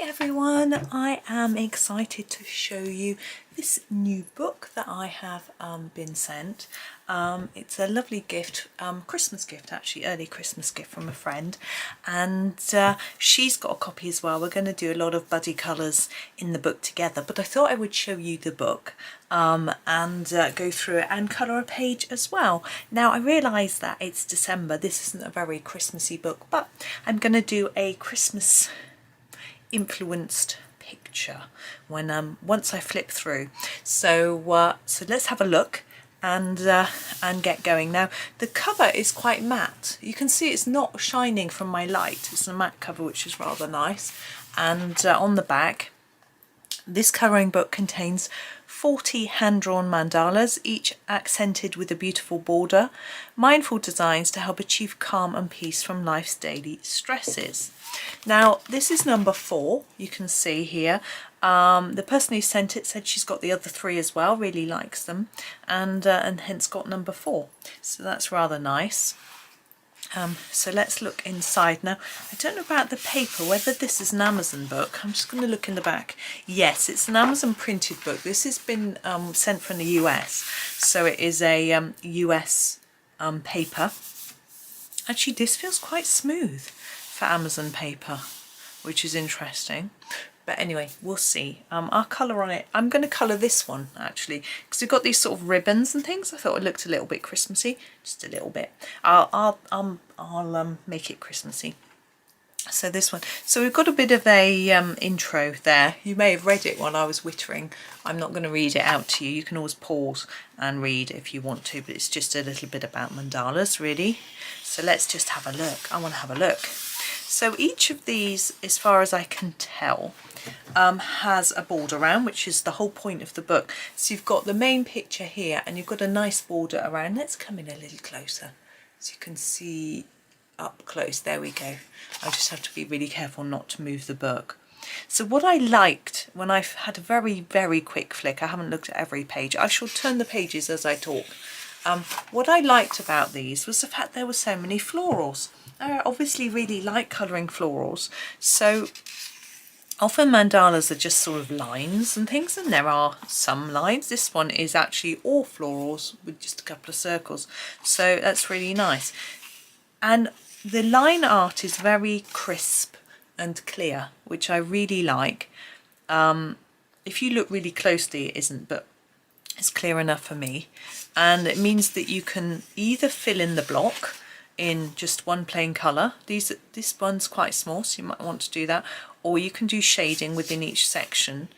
Hi everyone, I am excited to show you this new book that I have been sent. It's a lovely gift, Christmas gift actually, early Christmas gift from a friend, and she's got a copy as well. We're going to do a lot of buddy colours in the book together, but I thought I would show you the book and go through it and colour a page as well. Now I realise that it's December, this isn't a very Christmassy book, but I'm going to do a Christmas influenced picture when once I flip through. So let's have a look and get going. Now the cover is quite matte. You can see it's not shining from my light. It's a matte cover, which is rather nice. And on the back, this colouring book contains 40 hand-drawn mandalas, each accented with a beautiful border, mindful designs to help achieve calm and peace from life's daily stresses. Now this is number 4, you can see here. The person who sent it said she's got the other 3 as well, really likes them, and hence got number 4. So that's rather nice. So let's look inside. Now I don't know about the paper, whether this is an Amazon book. I'm just going to look in the back. Yes, it's an Amazon printed book. This has been sent from the US, so it is a US paper. Actually this feels quite smooth for Amazon paper, which is interesting. But anyway, we'll see. I'll colour on it. I'm going to colour this one actually, because we've got these sort of ribbons and things. I thought it looked a little bit Christmassy, just a little bit. I'll make it Christmassy. So this one. So we've got a bit of a intro there. You may have read it when I was wittering. I'm not going to read it out to you. You can always pause and read if you want to, but it's just a little bit about mandalas really. So let's just have a look. I want to have a look. So each of these, as far as I can tell, has a border around, which is the whole point of the book. So you've got the main picture here and you've got a nice border around. Let's come in a little closer so you can see up close. There we go. I just have to be really careful not to move the book. So what I liked when I've had a very, very quick flick, I haven't looked at every page. I shall turn the pages as I talk. What I liked about these was the fact there were so many florals. I obviously really like colouring florals, so often mandalas are just sort of lines and things, and there are some lines. This one is actually all florals with just a couple of circles, so that's really nice. And the line art is very crisp and clear, which I really like. If you look really closely it isn't, but it's clear enough for me. And it means that you can either fill in the block in just one plain colour. This one's quite small, so you might want to do that, or you can do shading within each section.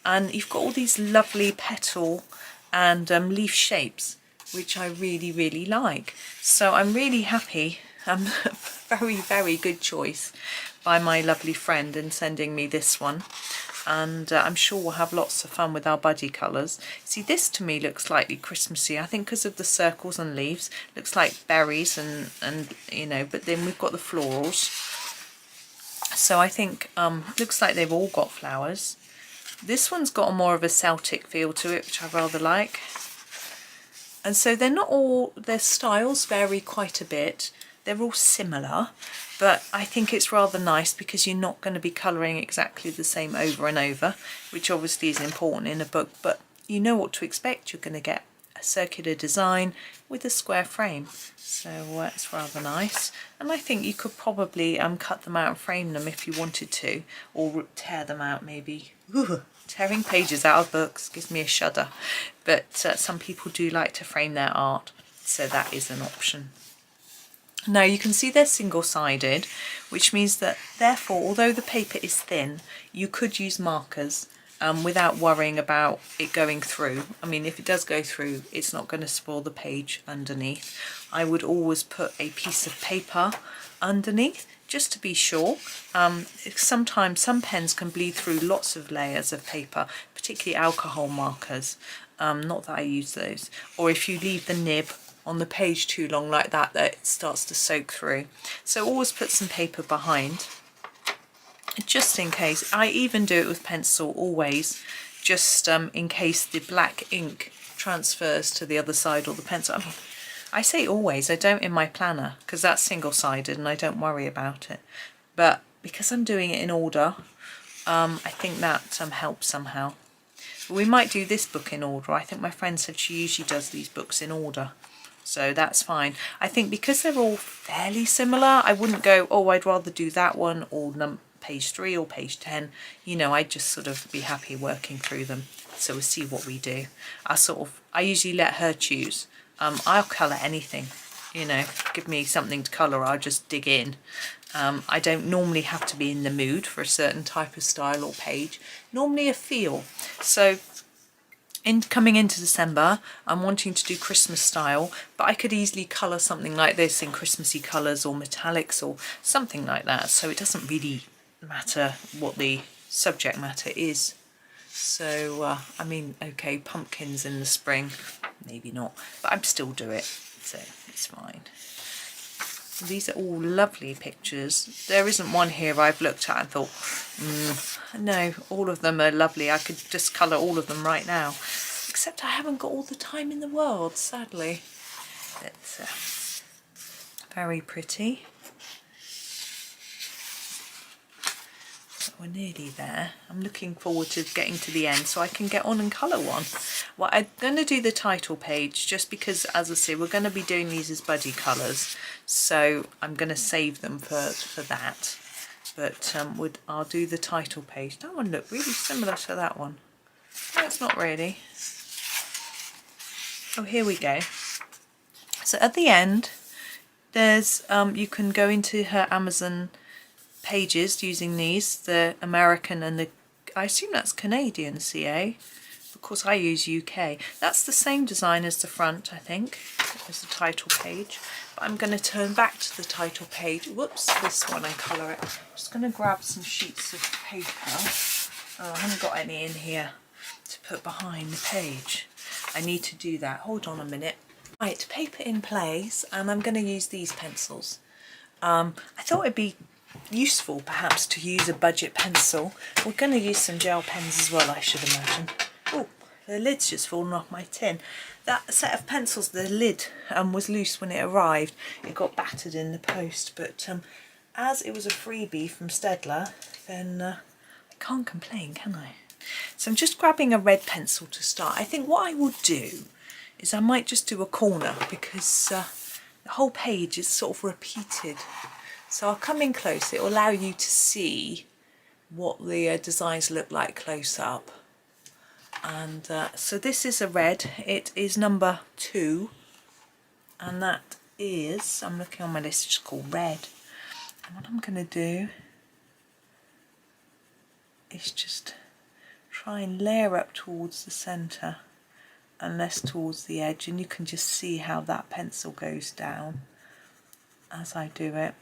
And you've got all these lovely petal and leaf shapes, which I really, really like. So I'm really happy. Very, very good choice by my lovely friend in sending me this one. And I'm sure we'll have lots of fun with our buddy colours. See, this to me looks slightly Christmassy, I think because of the circles and leaves. Looks like berries and you know, but then we've got the florals. So I think, looks like they've all got flowers. This one's got a more of a Celtic feel to it, which I rather like. And so they're not all, their styles vary quite a bit. They're all similar, but I think it's rather nice because you're not going to be colouring exactly the same over and over, which obviously is important in a book, but you know what to expect. You're going to get a circular design with a square frame, so it's rather nice. And I think you could probably cut them out and frame them if you wanted to, or tear them out maybe. Ooh, tearing pages out of books gives me a shudder, but some people do like to frame their art, so that is an option. Now you can see they're single-sided, which means that therefore, although the paper is thin, you could use markers without worrying about it going through. I mean, if it does go through, it's not going to spoil the page underneath. I would always put a piece of paper underneath, just to be sure. Sometimes some pens can bleed through lots of layers of paper, particularly alcohol markers. Not that I use those. Or if you leave the nib on the page too long like that, it starts to soak through. So always put some paper behind, just in case. I even do it with pencil always, just in case the black ink transfers to the other side or the pencil. I mean, I say always, I don't in my planner because that's single-sided and I don't worry about it. But because I'm doing it in order, I think that helps somehow. But we might do this book in order. I think my friend said she usually does these books in order. So that's fine. I think because they're all fairly similar, I wouldn't go, oh, I'd rather do that one or page 3 or page 10. You know, I'd just sort of be happy working through them. So we'll see what we do. I usually let her choose. I'll colour anything, you know, give me something to colour, I'll just dig in. I don't normally have to be in the mood for a certain type of style or page, normally a feel. So coming into December, I'm wanting to do Christmas style, but I could easily colour something like this in Christmassy colours or metallics or something like that. So it doesn't really matter what the subject matter is. So, I mean, okay, pumpkins in the spring, maybe not, but I'd still do it, so it's fine. These are all lovely pictures. There isn't one here I've looked at and thought, no, all of them are lovely. I could just colour all of them right now, except I haven't got all the time in the world, sadly. It's very pretty. We're nearly there. I'm looking forward to getting to the end so I can get on and colour one. Well, I'm going to do the title page just because, as I say, we're going to be doing these as budgie colours, so I'm going to save them for that. But I'll do the title page. That one looked really similar to that one. No, it's not really. Oh, here we go. So at the end, there's you can go into her Amazon pages using these, the American and the, I assume that's Canadian CA. Of course I use UK. That's the same design as the front, I think, as the title page. But I'm going to turn back to the title page. Whoops, this one, and colour it. I'm just going to grab some sheets of paper. Oh, I haven't got any in here to put behind the page. I need to do that. Hold on a minute. Right, paper in place, and I'm going to use these pencils. I thought it'd be useful perhaps to use a budget pencil. We're going to use some gel pens as well, I should imagine. Oh, the lid's just fallen off my tin. That set of pencils, the lid was loose when it arrived. It got battered in the post, but as it was a freebie from Stedler, then I can't complain, can I? So I'm just grabbing a red pencil to start. I think what I will do is I might just do a corner because the whole page is sort of repeated. So I'll come in close. It will allow you to see what the designs look like close up. And so this is a red. It is number 2. And that is, I'm looking on my list, it's called red. And what I'm going to do is just try and layer up towards the centre and less towards the edge. And you can just see how that pencil goes down as I do it.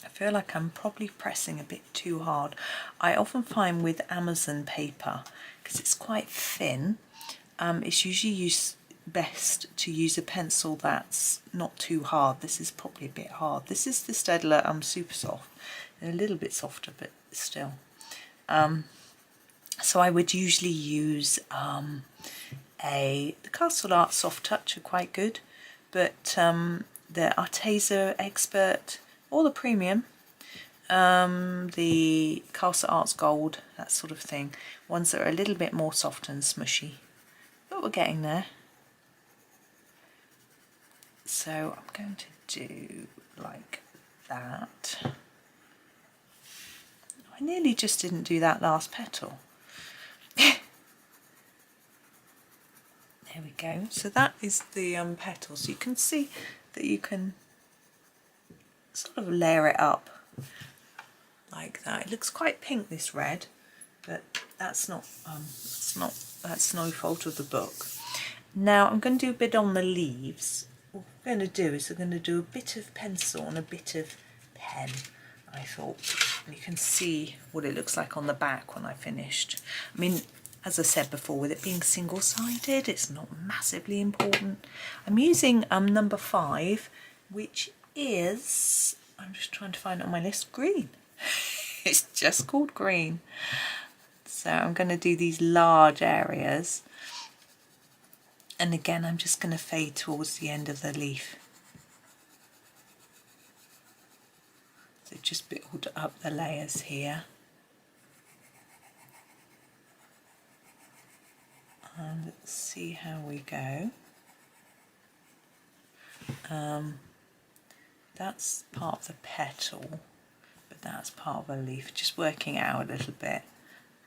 I feel like I'm probably pressing a bit too hard. I often find with Amazon paper, because it's quite thin, it's usually best to use a pencil that's not too hard. This is probably a bit hard. This is the Stedler Super Soft. They're a little bit softer, but still. So I would usually use the Castle Art Soft Touch are quite good, but the Arteza Expert or the Premium, the Castle Arts Gold, that sort of thing. Ones that are a little bit more soft and smushy. But we're getting there. So I'm going to do like that. I nearly just didn't do that last petal. There we go. So that is the petal. So you can see that you can sort of layer it up like that. It looks quite pink, this red, but that's no fault of the book. Now I'm going to do a bit on the leaves. What we're going to do is we're going to do a bit of pencil and a bit of pen, I thought. And you can see what it looks like on the back when I finished. I mean, as I said before, with it being single-sided, it's not massively important. I'm using number 5, which is, I'm just trying to find it on my list, green. It's just called green. So I'm going to do these large areas. And again, I'm just going to fade towards the end of the leaf. So just build up the layers here. and see how we go. That's part of the petal, but that's part of a leaf. Just working it out a little bit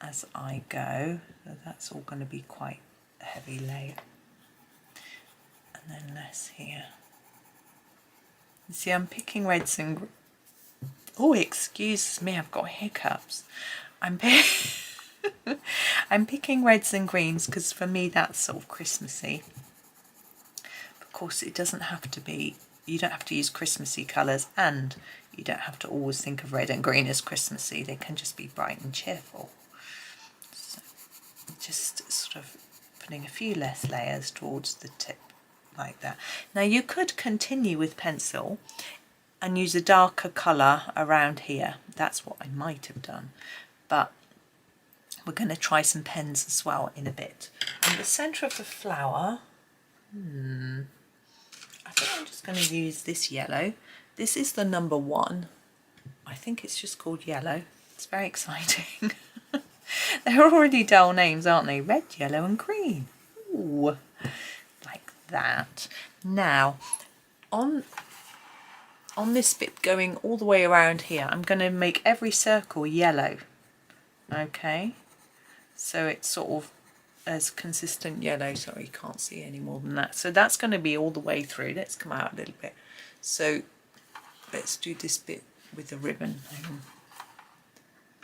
as I go. So that's all going to be quite a heavy layer. And then less here. You see, I'm picking reds and... Oh, excuse me, I've got hiccups. I'm picking reds and greens because for me that's sort of Christmassy. Of course, it doesn't have to be, you don't have to use Christmassy colours, and you don't have to always think of red and green as Christmassy. They can just be bright and cheerful. So just sort of putting a few less layers towards the tip like that. Now you could continue with pencil and use a darker colour around here. That's what I might have done, but we're going to try some pens as well in a bit. In the centre of the flower, I think I'm just going to use this yellow. This is the number 1. I think it's just called yellow. It's very exciting. They're already dull names, aren't they? Red, yellow and green. Ooh, like that. Now, on this bit going all the way around here, I'm going to make every circle yellow. Okay, so it's sort of as consistent yellow. Sorry, you can't see any more than that. So that's going to be all the way through. Let's come out a little bit. So let's do this bit with the ribbon. Hang on.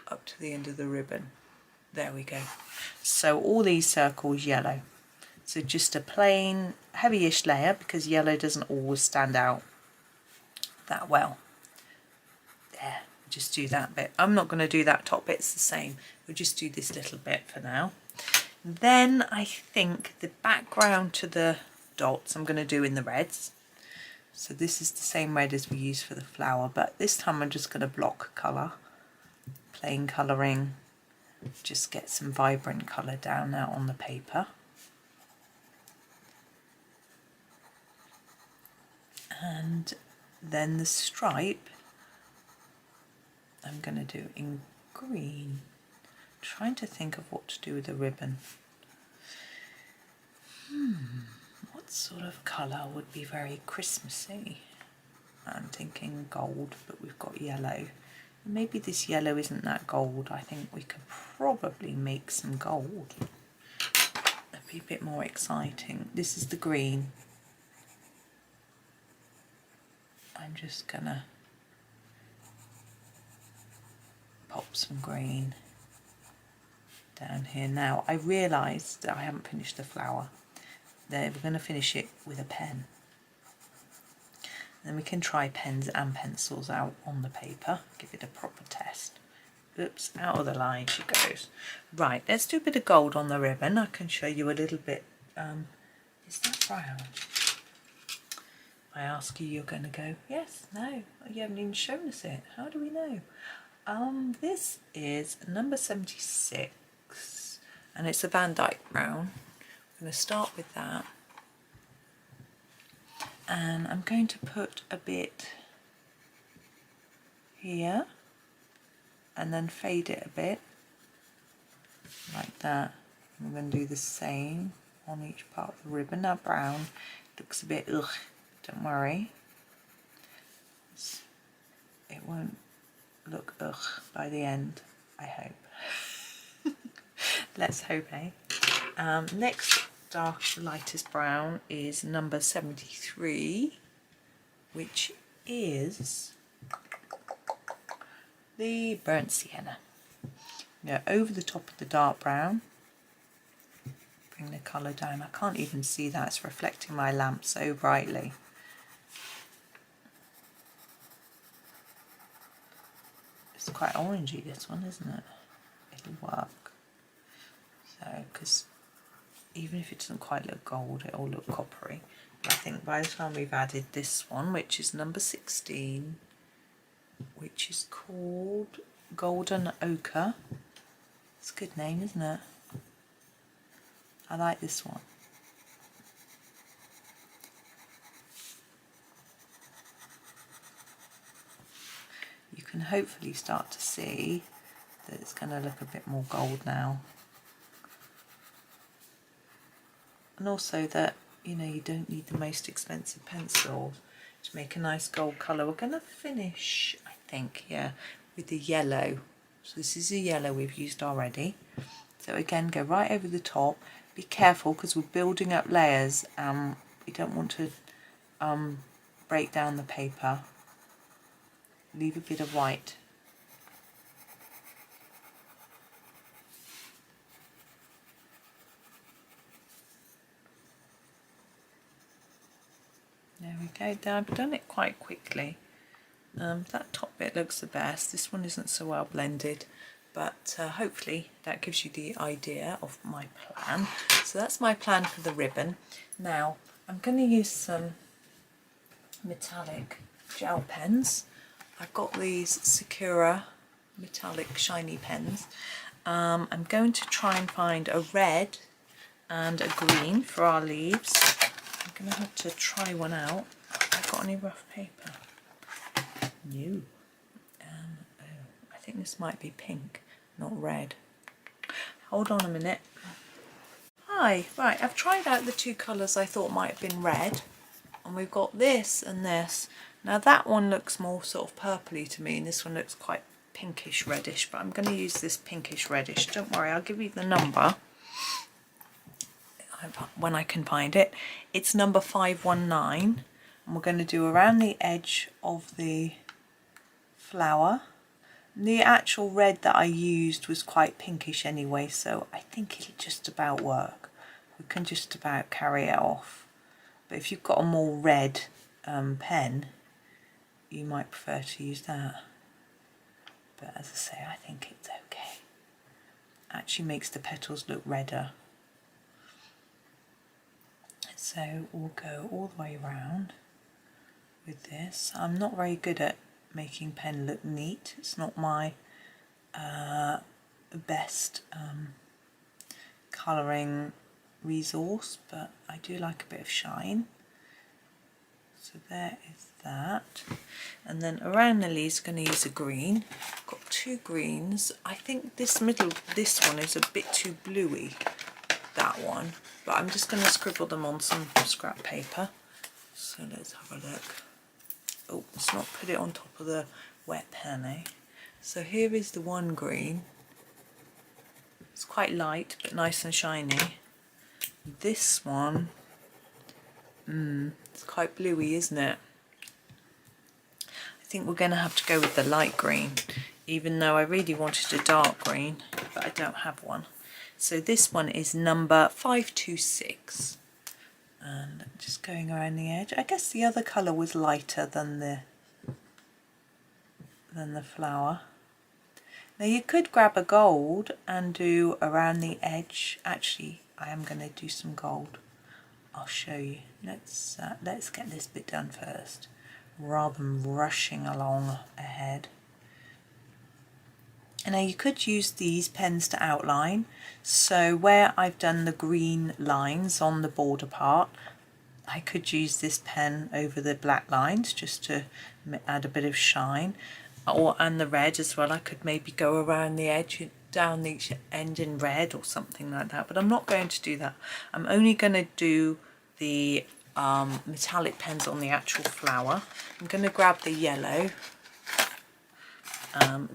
Up to the end of the ribbon. There we go. So all these circles yellow. So just a plain heavy-ish layer, because yellow doesn't always stand out that well. There, just do that bit. I'm not going to do that top bit, it's the same. We'll just do this little bit for now. Then I think the background to the dots I'm going to do in the reds. So this is the same red as we used for the flower, but this time I'm just going to block colour, plain colouring, just get some vibrant colour down now on the paper. And then the stripe I'm going to do in green. Trying to think of what to do with the ribbon. What sort of colour would be very Christmassy? I'm thinking gold, but we've got yellow. Maybe this yellow isn't that gold. I think we could probably make some gold. That'd be a bit more exciting. This is the green. I'm just gonna pop some green down here. Now I realised that I haven't finished the flower. There, we're going to finish it with a pen. Then we can try pens and pencils out on the paper, give it a proper test. Oops, out of the line she goes. Right, let's do a bit of gold on the ribbon. I can show you a little bit. Is that brown? I ask you, you're going to go, yes, no, you haven't even shown us it. How do we know? This is number 76, and it's a Van Dyke brown. I'm going to start with that. And I'm going to put a bit here and then fade it a bit like that. I'm going to do the same on each part of the ribbon. Now brown looks a bit ugh, don't worry, it won't look ugh by the end, I hope. Let's hope, eh? Next dark lightest brown is number 73, which is the burnt sienna. Now over the top of the dark brown, bring the colour down. I can't even see that, it's reflecting my lamp so brightly. It's quite orangey, this one, isn't it? It'll work. So, because even if it doesn't quite look gold, it'll look coppery. But I think by the time we've added this one, which is number 16, which is called Golden Ochre. It's a good name, isn't it? I like this one. You can hopefully start to see that it's going to look a bit more gold now. and also that, you know, you don't need the most expensive pencil to make a nice gold colour. We're going to finish, I think, yeah, with the yellow. So this is a yellow we've used already. So again, go right over the top. Be careful because we're building up layers. We don't want to break down the paper. Leave a bit of white. There we go. I've done it quite quickly. That top bit looks the best. This one isn't so well blended, but hopefully that gives you the idea of my plan. So that's my plan for the ribbon. Now I'm going to use some metallic gel pens. I've got these Sakura metallic shiny pens. I'm going to try and find a red and a green for our leaves. I'm going to have to try one out. Have I got any rough paper? No. Oh, I think this might be pink, not red. Hold on a minute. Hi, right, I've tried out the two colours I thought might have been red, and we've got this and this. Now that one looks more sort of purpley to me, and this one looks quite pinkish reddish, but I'm going to use this pinkish reddish. Don't worry, I'll give you the number when I can find it. It's number 519, and we're going to do around the edge of the flower. The actual red that I used was quite pinkish anyway, so I think it'll just about work. We can just about carry it off. But if you've got a more red pen, you might prefer to use that. But as I say, I think it's okay. Actually makes the petals look redder. So we'll go all the way around with this. I'm not very good at making pen look neat. It's not my best colouring resource, but I do like a bit of shine. So there is that. And then around the leaves, I'm going to use a green. I've got two greens. I think this one is a bit too bluey, that one. But I'm just going to scribble them on some scrap paper. So let's have a look. Oh, let's not put it on top of the wet pen, eh? So here is the one green. It's quite light but nice and shiny. This one, it's quite bluey, isn't it? I think we're going to have to go with the light green, even though I really wanted a dark green, but I don't have one. So this one is number 526. And just going around the edge. I guess the other colour was lighter than the flower. Now you could grab a gold and do around the edge. Actually, I am going to do some gold. I'll show you. Let's get this bit done first, rather than rushing along ahead. And now you could use these pens to outline. So where I've done the green lines on the border part, I could use this pen over the black lines just to add a bit of shine. And the red as well. I could maybe go around the edge, down each end in red or something like that. But I'm not going to do that. I'm only going to do the metallic pens on the actual flower. I'm going to grab the yellow.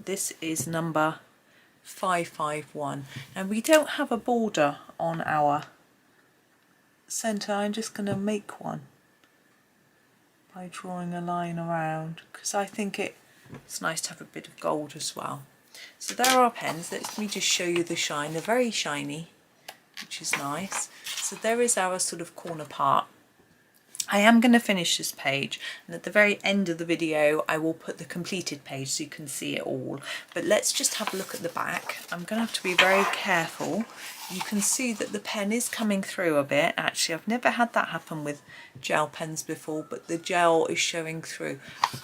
This is number 551, and we don't have a border on our centre. I'm just going to make one by drawing a line around, because I think it's nice to have a bit of gold as well. So there are our pens. Let me just show you the shine. They're very shiny, which is nice. So there is our sort of corner part. I am going to finish this page, and at the very end of the video I will put the completed page so you can see it all. But let's just have a look at the back. I'm going to have to be very careful. You can see that the pen is coming through a bit. Actually, I've never had that happen with gel pens before, but the gel is showing through.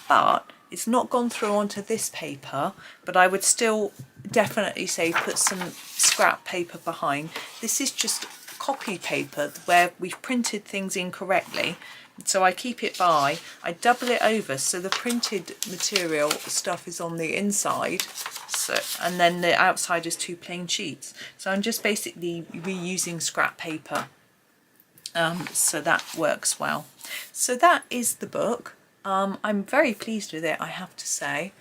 But it's not gone through onto this paper, but I would still definitely say put some scrap paper behind. This is just copy paper where we've printed things incorrectly, so I keep it by. I double it over so the printed material stuff is on the inside, so, and then the outside is two plain sheets. So I'm just basically reusing scrap paper. so that works well. So that is the book. I'm very pleased with it, I have to say.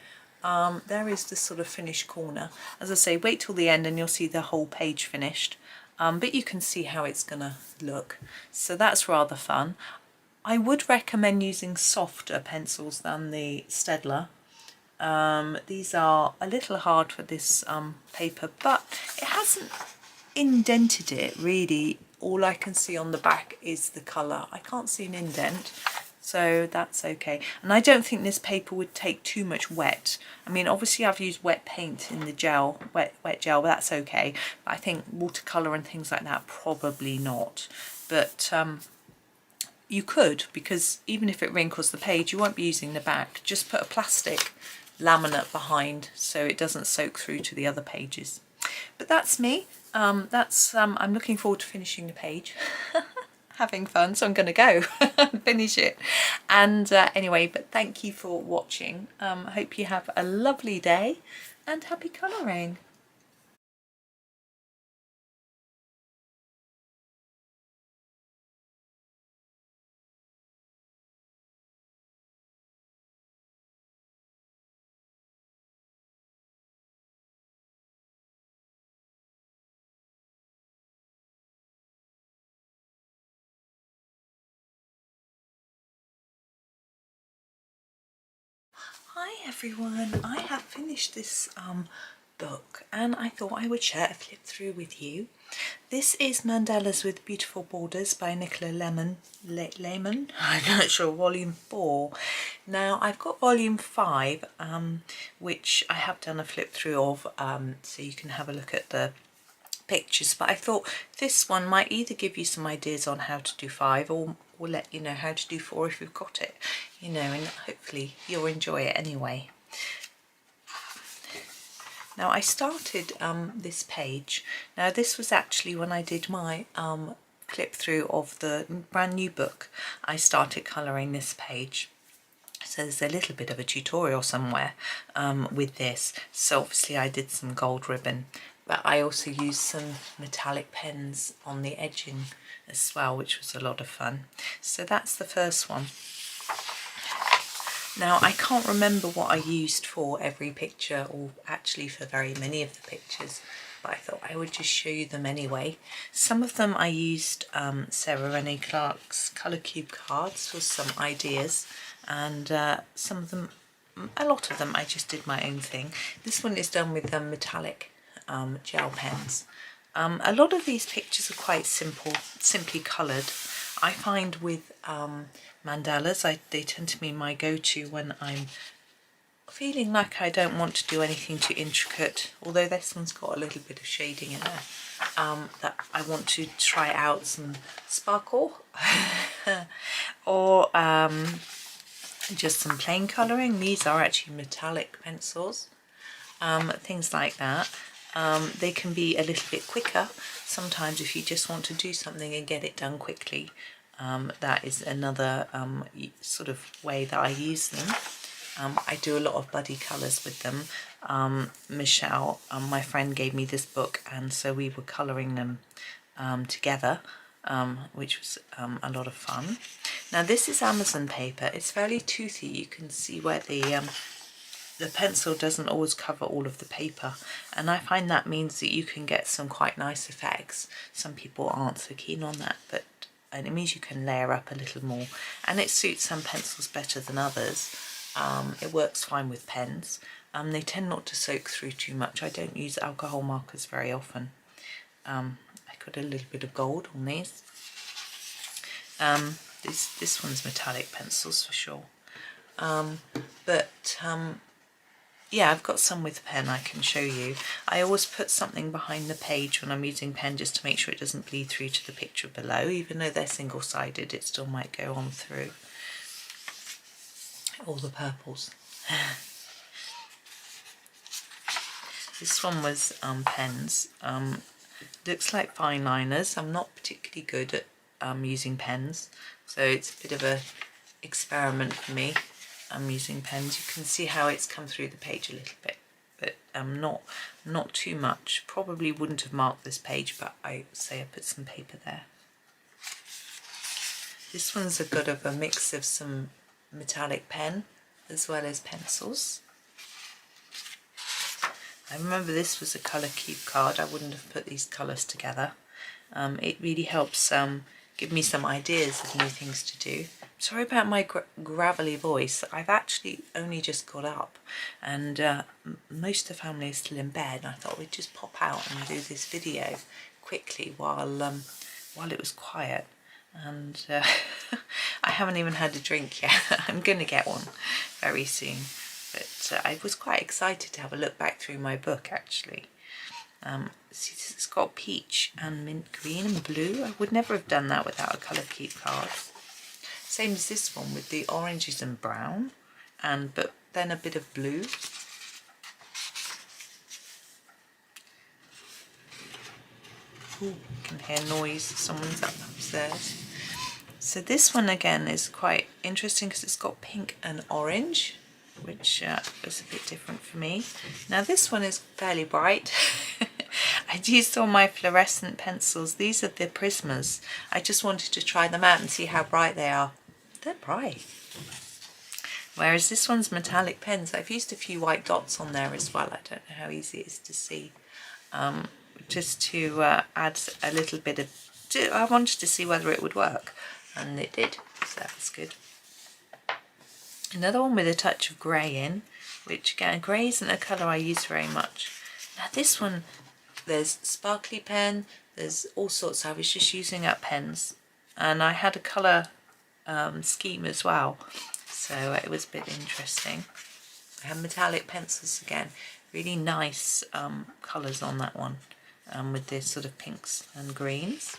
There is the sort of finished corner. As I say, wait till the end and you'll see the whole page finished. But you can see how it's gonna look. So that's rather fun. I would recommend using softer pencils than the Staedtler. These are a little hard for this paper, but it hasn't indented it really. All I can see on the back is the colour. I can't see an indent, so that's okay. And I don't think this paper would take too much wet. I mean, obviously I've used wet paint in the gel, wet gel, but that's okay. But I think watercolour and things like that, probably not. But you could, because even if it wrinkles the page, you won't be using the back. Just put a plastic laminate behind so it doesn't soak through to the other pages. But that's me. I'm looking forward to finishing the page. Having fun, so I'm going to go finish it. And anyway, but thank you for watching. I hope you have a lovely day and happy colouring. Hi everyone, I have finished this book and I thought I would share a flip through with you. This is Mandalas with Beautiful Borders by Nichola Lehmann. I'm not sure, volume 4. Now I've got volume 5, which I have done a flip through of, so you can have a look at the pictures, but I thought this one might either give you some ideas on how to do 5 or let you know how to do 4 if you've got it, you know, and hopefully you'll enjoy it anyway. Now I started this page. Now this was actually when I did my clip through of the brand new book. I started colouring this page. So there's a little bit of a tutorial somewhere with this. So obviously I did some gold ribbon, but I also used some metallic pens on the edging as well, which was a lot of fun. So that's the first one. Now I can't remember what I used for every picture, or actually for very many of the pictures, but I thought I would just show you them anyway. Some of them I used Sarah Renee Clark's colour cube cards for some ideas, and some of them, a lot of them, I just did my own thing. This one is done with metallic gel pens. A lot of these pictures are quite simple, simply coloured. I find with mandalas, they tend to be my go-to when I'm feeling like I don't want to do anything too intricate, although this one's got a little bit of shading in there, that I want to try out some sparkle or just some plain colouring. These are actually metallic pencils, things like that. They can be a little bit quicker sometimes if you just want to do something and get it done quickly. That is another sort of way that I use them. I do a lot of buddy colours with them. Michelle, my friend, gave me this book, and so we were colouring them together, which was a lot of fun. Now this is Amazon paper. It's fairly toothy. You can see where the pencil doesn't always cover all of the paper, and I find that means that you can get some quite nice effects. Some people aren't so keen on that, but and it means you can layer up a little more, and it suits some pencils better than others. It works fine with pens. They tend not to soak through too much. I don't use alcohol markers very often. I got a little bit of gold on these. This one's metallic pencils for sure. Yeah, I've got some with pen I can show you. I always put something behind the page when I'm using pen just to make sure it doesn't bleed through to the picture below. Even though they're single-sided, it still might go on through. All the purples. This one was pens. Looks like fine liners. I'm not particularly good at using pens, so it's a bit of a experiment for me. I'm using pens. You can see how it's come through the page a little bit, but not too much. Probably wouldn't have marked this page, but I put some paper there. This one's a good of a mix of some metallic pen as well as pencils. I remember this was a colour cube card. I wouldn't have put these colours together. It really helps give me some ideas of new things to do. Sorry about my gravelly voice. I've actually only just got up and most of the family is still in bed. I thought we'd just pop out and do this video quickly while it was quiet. And I haven't even had a drink yet. I'm going to get one very soon. But I was quite excited to have a look back through my book actually. See, it's got peach and mint green and blue. I would never have done that without a colour keep card. Same as this one with the oranges and brown, but then a bit of blue. Ooh, you can hear noise. Someone's up upstairs. So this one again is quite interesting because it's got pink and orange, which is a bit different for me. Now this one is fairly bright. I'd used all my fluorescent pencils. These are the Prismas. I just wanted to try them out and see how bright they are. They're bright. Whereas this one's metallic pens. I've used a few white dots on there as well. I don't know how easy it is to see. Just to add a little bit of... I wanted to see whether it would work. And it did. So that was good. Another one with a touch of grey in. Which again, grey isn't a colour I use very much. Now this one, there's sparkly pen. There's all sorts. I was just using up pens. And I had a colour scheme as well, so it was a bit interesting. I have metallic pencils again, really nice colours on that one, with this sort of pinks and greens.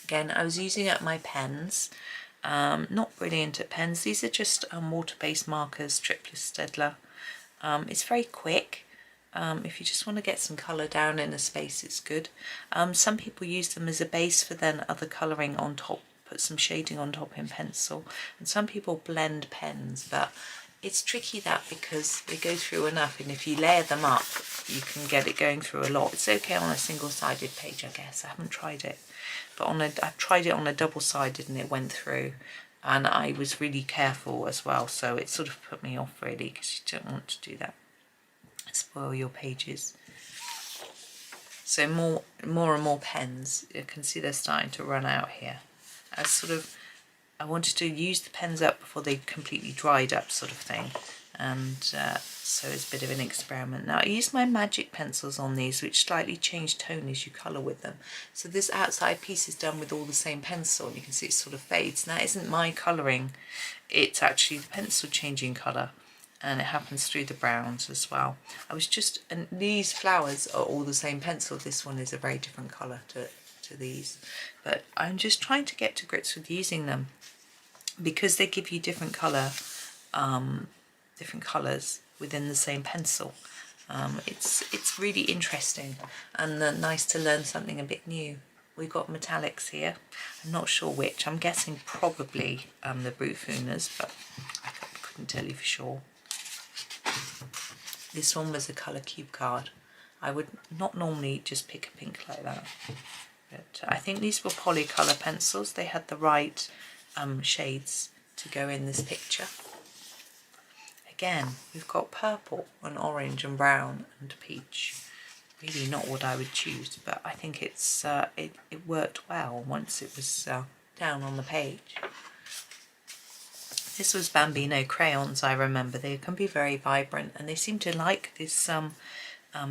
Again, I was using up my pens, not brilliant at pens. These are just water-based markers, Tripler Stedler. It's very quick. If you just want to get some colour down in a space, it's good. Some people use them as a base for then other colouring on top, put some shading on top in pencil, and some people blend pens, but it's tricky that because they go through enough, and if you layer them up you can get it going through a lot. It's okay on a single-sided page, I guess. I haven't tried it, but I've tried it on a double-sided and it went through, and I was really careful as well, so it sort of put me off really, because you don't want to do that, spoil your pages. So more and more pens. You can see they're starting to run out here. I wanted to use the pens up before they completely dried up, sort of thing, and so it's a bit of an experiment. Now I used my magic pencils on these, which slightly change tone as you colour with them. So this outside piece is done with all the same pencil, and you can see it sort of fades. Now it isn't my colouring, it's actually the pencil changing colour, and it happens through the browns as well. And these flowers are all the same pencil. This one is a very different colour to these, but I'm just trying to get to grips with using them because they give you different colours within the same pencil. It's really interesting and nice to learn something a bit new. We've got metallics here. I'm not sure which. I'm guessing probably the Brufunas, but I couldn't tell you for sure. This one was a colour cube card. I would not normally just pick a pink like that. But I think these were polycolour pencils. They had the right shades to go in this picture. Again, we've got purple and orange and brown and peach. Really not what I would choose, but I think it worked well once it was down on the page. This was Bambino crayons, I remember. They can be very vibrant and they seem to like this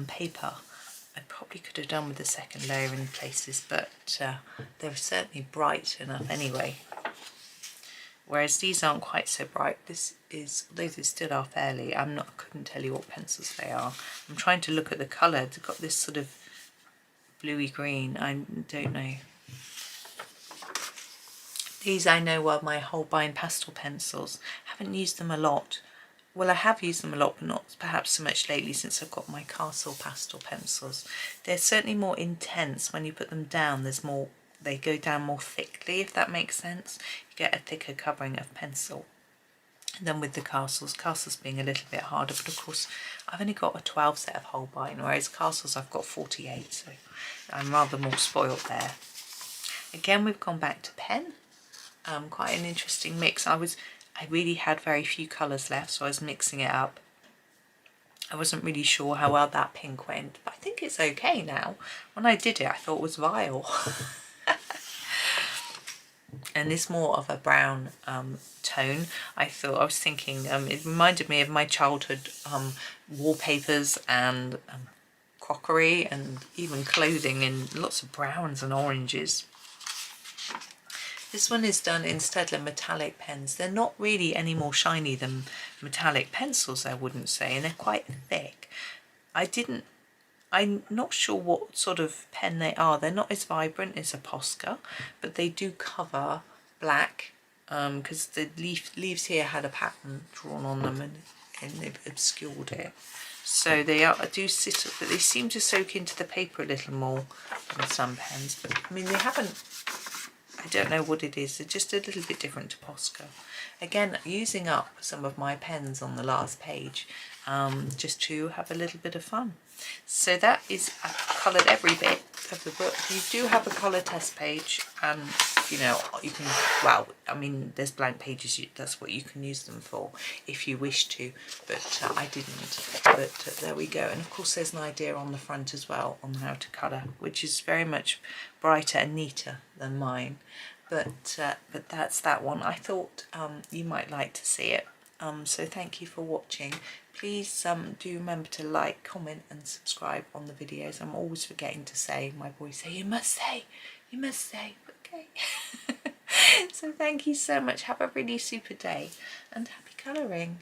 paper. I probably could have done with a second layer in places, but they're certainly bright enough anyway. Whereas these aren't quite so bright. Those they still are fairly. I couldn't tell you what pencils they are. I'm trying to look at the colour. They've got this sort of bluey green. I don't know. These I know are my Holbein pastel pencils. Haven't used them a lot. Well, I have used them a lot, but not perhaps so much lately since I've got my Castle pastel pencils. They're certainly more intense. When you put them down, they go down more thickly, if that makes sense. You get a thicker covering of pencil than with the Castles. Castles being a little bit harder, but of course I've only got a 12 set of Holbein, whereas Castles I've got 48, so I'm rather more spoiled there. Again, we've gone back to pen. quite an interesting mix. I really had very few colours left, so I was mixing it up. I wasn't really sure how well that pink went, but I think it's okay now. When I did it, I thought it was vile. And this more of a brown tone. I was thinking, it reminded me of my childhood wallpapers and crockery and even clothing in lots of browns and oranges. This one is done in Staedtler metallic pens. They're not really any more shiny than metallic pencils, I wouldn't say, and they're quite thick. I'm not sure what sort of pen they are. They're not as vibrant as a Posca, but they do cover black, because the leaves here had a pattern drawn on them and they've obscured it. So they sit, but they seem to soak into the paper a little more than some pens. But I mean, they haven't, I don't know what it is, they're just a little bit different to Posca. Again, using up some of my pens on the last page, just to have a little bit of fun. So that is, I've coloured every bit of the book. You do have a colour test page, and you know, you can, well, I mean, there's blank pages, that's what you can use them for if you wish to, but I didn't. But there we go. And of course there's an idea on the front as well on how to colour, which is very much brighter and neater than mine. But that's that one. I thought you might like to see it. So thank you for watching. Please do remember to like, comment and subscribe on the videos. I'm always forgetting to say, my boys say, you must say, okay. So thank you so much. Have a really super day and happy colouring.